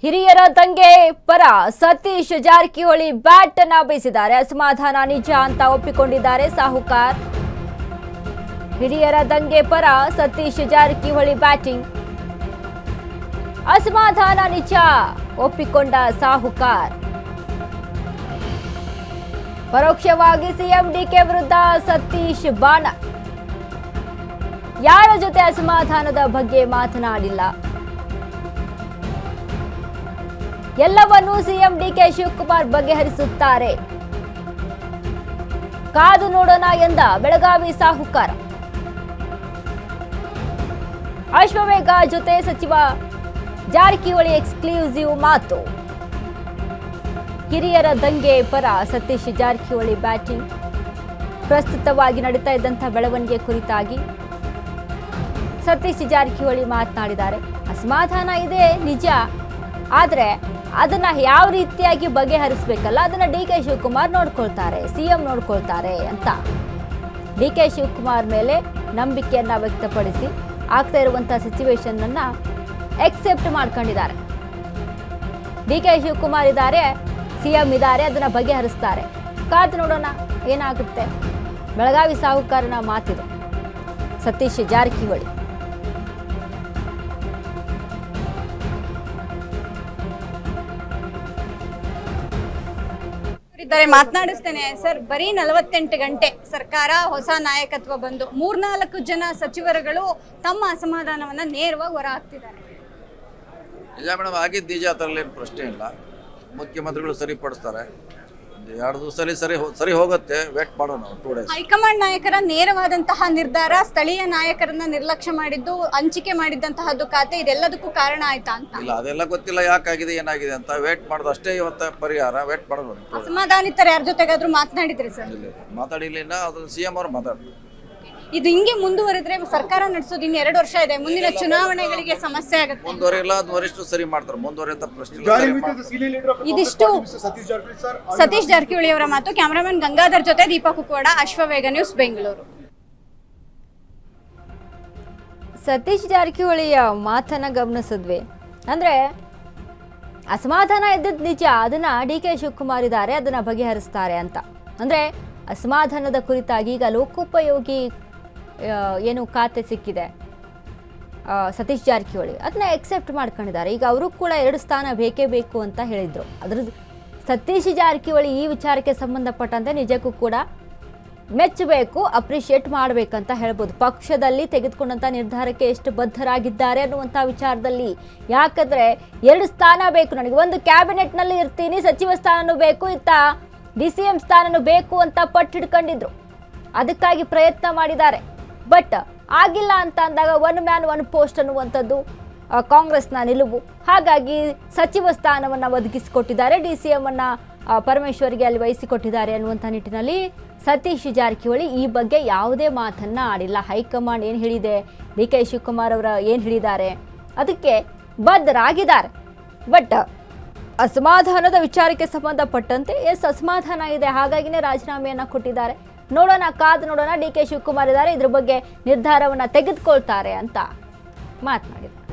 ಹಿರಿಯರ ದಂಗೆ ಪರ ಸತೀಶ್ ಜಾರಕಿಹೊಳಿ ಬ್ಯಾಟ್ ಅನ್ನ ಬೀಸಿದ್ದಾರೆ. ಅಸಮಾಧಾನ ನಿಜ ಅಂತ ಒಪ್ಪಿಕೊಂಡಿದ್ದಾರೆ ಸಾಹುಕಾರ್. ಹಿರಿಯರ ದಂಗೆ ಪರ ಸತೀಶ್ ಜಾರಕಿಹೊಳಿ ಬ್ಯಾಟಿಂಗ್. ಅಸಮಾಧಾನ ನಿಜ ಒಪ್ಪಿಕೊಂಡ ಸಾಹುಕಾರ್. ಪರೋಕ್ಷವಾಗಿ ಸಿಎಂ ಡಿಕೆ ವಿರುದ್ಧ ಸತೀಶ್ ಬಾಣ. ಯಾರ ಜೊತೆ ಅಸಮಾಧಾನದ ಬಗ್ಗೆ ಮಾತನಾಡಿಲ್ಲ, ಎಲ್ಲವನ್ನೂ ಸಿಎಂ ಡಿಕೆ ಶಿವಕುಮಾರ್ ಬಗೆಹರಿಸುತ್ತಾರೆ, ಕಾದು ನೋಡೋಣ ಎಂದ ಬೆಳಗಾವಿ ಸಾಹುಕಾರ. ಅಶ್ವವೇಗ ಜೊತೆ ಸಚಿವ ಜಾರಕಿಹೊಳಿ ಎಕ್ಸ್ಕ್ಲೂಸಿವ್ ಮಾತು. ಹಿರಿಯರ ದಂಗೆ ಪರ ಸತೀಶ್ ಜಾರಕಿಹೊಳಿ ಬ್ಯಾಟಿಂಗ್. ಪ್ರಸ್ತುತವಾಗಿ ನಡೀತಾ ಇದ್ದಂತಹ ಬೆಳವಣಿಗೆ ಕುರಿತಾಗಿ ಸತೀಶ್ ಜಾರಕಿಹೊಳಿ ಮಾತನಾಡಿದ್ದಾರೆ. ಅಸಮಾಧಾನ ಇದೆ ನಿಜ, ಆದರೆ ಅದನ್ನ ಯಾವ ರೀತಿಯಾಗಿ ಬಗೆಹರಿಸಬೇಕಲ್ಲ ಅದನ್ನ ಡಿಕೆ ಶಿವಕುಮಾರ್ ನೋಡ್ಕೊಳ್ತಾರೆ, ಸಿಎಂ ನೋಡ್ಕೊಳ್ತಾರೆ ಅಂತ ಡಿಕೆ ಶಿವಕುಮಾರ್ ಮೇಲೆ ನಂಬಿಕೆಯನ್ನ ವ್ಯಕ್ತಪಡಿಸಿ ಆಗ್ತಾ ಇರುವಂತಹ ಸಿಚುವೇಶನ್ ಅನ್ನ ಎಕ್ಸೆಪ್ಟ್ ಮಾಡ್ಕೊಂಡಿದ್ದಾರೆ. ಡಿಕೆ ಶಿವಕುಮಾರ್ ಇದ್ದಾರೆ, ಸಿಎಂ ಇದ್ದಾರೆ, ಅದನ್ನ ಬಗೆಹರಿಸ್ತಾರೆ, ಕಾದು ನೋಡೋಣ ಏನಾಗುತ್ತೆ. ಬೆಳಗಾವಿ ಸಾಹುಕಾರನ ಮಾತಿದೆ ಸತೀಶ್ ಜಾರಕಿಹೊಳಿ. ಮಾತನಾಡಿಸ್ತೇನೆ ಸರ್. ಬರೀ 48 ಗಂಟೆ ಸರ್ಕಾರ ಹೊಸ ನಾಯಕತ್ವ ಬಂದು 3-4 ಜನ ಸಚಿವರುಗಳು ತಮ್ಮ ಅಸಮಾಧಾನವನ್ನ ನೇರವಾಗಿ ಹೊರ ಹಾಕ್ತಿದ್ದಾರೆ. ನಿಜ ಮೇಡಮ್, ಆಗಿದ್ದು ನಿಜ, ಅದರಲ್ಲಿ ಏನು ಪ್ರಶ್ನೆ ಇಲ್ಲ. ಮುಖ್ಯಮಂತ್ರಿಗಳು ಸರಿಪಡಿಸ್ತಾರೆ, 2 ದಿವಸ ಸರಿ ಹೋಗುತ್ತೆ, ವೇಟ್ ಮಾಡೋಣ 2 ಡೇಸ್. ಹೈಕಮಾಂಡ್ ನಾಯಕರ ನೇರವಾದಂತಹ ನಿರ್ಧಾರ ಸ್ಥಳೀಯ ನಾಯಕರನ್ನ ನಿರ್ಲಕ್ಷ್ಯ ಮಾಡಿದ್ದು, ಹಂಚಿಕೆ ಮಾಡಿದಂತಹದ್ದು ಖಾತೆ, ಇದೆಲ್ಲದಕ್ಕೂ ಕಾರಣ ಆಯ್ತಾ ಅಂತ? ಇಲ್ಲ, ಅದೆಲ್ಲ ಗೊತ್ತಿಲ್ಲ, ಯಾಕಾಗಿದೆ ಏನಾಗಿದೆ ಅಂತ. ವೇಟ್ ಮಾಡೋದು ಅಷ್ಟೇ ಇವತ್ತ ಪರಿಹಾರ, ವೇಟ್ ಮಾಡೋದು. ಅಸಮಾಧಾನಿತರ ಯಾರ ಜೊತೆಗಾದ್ರೂ ಮಾತನಾಡಿದ್ರಿ ಸರ್? ಮಾತಾಡಿಲ್ಲ, ಅದು ಸಿಎಂ ಅವ್ರು ಮಾತಾಡ್ತಾರೆ. ಇದು ಹಿಂಗೆ ಮುಂದುವರೆದ್ರೆ ಸರ್ಕಾರ ನಡೆಸೋದು ಇನ್ನು 2 ವರ್ಷ ಇದೆ, ಮುಂದಿನ ಚುನಾವಣೆಗಳಿಗೆ ಸಮಸ್ಯೆ ಆಗುತ್ತೆ. ಮುಂದುವರಿಲ್ಲ, ಅದು ವರಿಷ್ಠರು ಸರಿ ಮಾಡ್ತಾರೆ, ಮುಂದುವರಿಯಂತ ಪ್ರಶ್ನೆ. ಇದಿಷ್ಟು ಸತೀಶ್ ಜಾರಕಿಹೊಳಿ ಅವರ ಮಾತು. ಕ್ಯಾಮರಾಮನ್ ಗಂಗಾಧರ್ ಜೊತೆ ದೀಪಾ ಕುಕ್ವಾಡ, ಅಶ್ವವೇಗ ನ್ಯೂಸ್, ಬೆಂಗಳೂರು. ಸತೀಶ್ ಜಾರಕಿಹೊಳಿಯ ಮಾತನ್ನ ಗಮನಿಸಿದ್ವಿ. ಅಂದ್ರೆ ಅಸಮಾಧಾನ ಇದ್ದದ್ದು ನಿಜ, ಅದನ್ನ ಡಿಕೆ ಶಿವಕುಮಾರ್ ಇದ್ದಾರೆ, ಅದನ್ನ ಬಗೆಹರಿಸ್ತಾರೆ ಅಂತ. ಅಂದ್ರೆ ಅಸಮಾಧಾನದ ಕುರಿತಾಗಿ ಈಗ ಲೋಕೋಪಯೋಗಿ ಏನು ಖಾತೆ ಸಿಕ್ಕಿದೆ ಸತೀಶ್ ಜಾರಕಿಹೊಳಿ, ಅದನ್ನ ಎಕ್ಸೆಪ್ಟ್ ಮಾಡ್ಕೊಂಡಿದ್ದಾರೆ. ಈಗ ಅವರು ಕೂಡ 2 ಸ್ಥಾನ ಬೇಕೇ ಬೇಕು ಅಂತ ಹೇಳಿದ್ರು. ಅದ್ರದ್ದು ಸತೀಶ್ ಜಾರಕಿಹೊಳಿ ಈ ವಿಚಾರಕ್ಕೆ ಸಂಬಂಧಪಟ್ಟಂತೆ ನಿಜಕ್ಕೂ ಕೂಡ ಮೆಚ್ಚಬೇಕು, ಅಪ್ರಿಷಿಯೇಟ್ ಮಾಡಬೇಕಂತ ಹೇಳ್ಬೋದು. ಪಕ್ಷದಲ್ಲಿ ತೆಗೆದುಕೊಂಡಂಥ ನಿರ್ಧಾರಕ್ಕೆ ಎಷ್ಟು ಬದ್ಧರಾಗಿದ್ದಾರೆ ಅನ್ನುವಂಥ ವಿಚಾರದಲ್ಲಿ. ಯಾಕಂದರೆ 2 ಸ್ಥಾನ ಬೇಕು ನನಗೆ, ಒಂದು ಕ್ಯಾಬಿನೆಟ್ನಲ್ಲಿ ಇರ್ತೀನಿ, ಸಚಿವ ಸ್ಥಾನನೂ ಬೇಕು, ಇತ್ತ DCM ಸ್ಥಾನನೂ ಬೇಕು ಅಂತ ಪಟ್ಟಿಡ್ಕೊಂಡಿದ್ರು. ಅದಕ್ಕಾಗಿ ಪ್ರಯತ್ನ ಮಾಡಿದ್ದಾರೆ. ಬಟ್ ಆಗಿಲ್ಲ ಅಂತ ಅಂದಾಗ 1 ಮ್ಯಾನ್ 1 ಪೋಸ್ಟ್ ಅನ್ನುವಂಥದ್ದು ಕಾಂಗ್ರೆಸ್ನ ನಿಲುವು. ಹಾಗಾಗಿ ಸಚಿವ ಸ್ಥಾನವನ್ನು ಒದಗಿಸಿಕೊಟ್ಟಿದ್ದಾರೆ, DCM ಅನ್ನು ಪರಮೇಶ್ವರ್ಗೆ ಅಲ್ಲಿ ವಹಿಸಿಕೊಟ್ಟಿದ್ದಾರೆ ಅನ್ನುವಂಥ ನಿಟ್ಟಿನಲ್ಲಿ ಸತೀಶ್ ಜಾರಕಿಹೊಳಿ ಈ ಬಗ್ಗೆ ಯಾವುದೇ ಮಾತನ್ನ ಆಡಿಲ್ಲ. ಹೈಕಮಾಂಡ್ ಏನು ಹೇಳಿದೆ, ಡಿಕೆ ಶಿವಕುಮಾರ್ ಅವರ ಏನು ಹೇಳಿದ್ದಾರೆ, ಅದಕ್ಕೆ ಬದ್ಧರಾಗಿದ್ದಾರೆ. ಬಟ್ ಅಸಮಾಧಾನದ ವಿಚಾರಕ್ಕೆ ಸಂಬಂಧಪಟ್ಟಂತೆ ಅಸಮಾಧಾನ ಇದೆ, ಹಾಗಾಗಿನೇ ರಾಜೀನಾಮೆಯನ್ನು ಕೊಟ್ಟಿದ್ದಾರೆ. ನೋಡೋಣ, ಕಾದು ನೋಡೋಣ, ಡಿಕೆ ಶಿವಕುಮಾರ್ ಇದ್ದಾರೆ, ಇದ್ರ ಬಗ್ಗೆ ನಿರ್ಧಾರವನ್ನು ತೆಗೆದುಕೊಳ್ತಾರೆ ಅಂತ ಮಾತನಾಡಿದ್ದಾರೆ.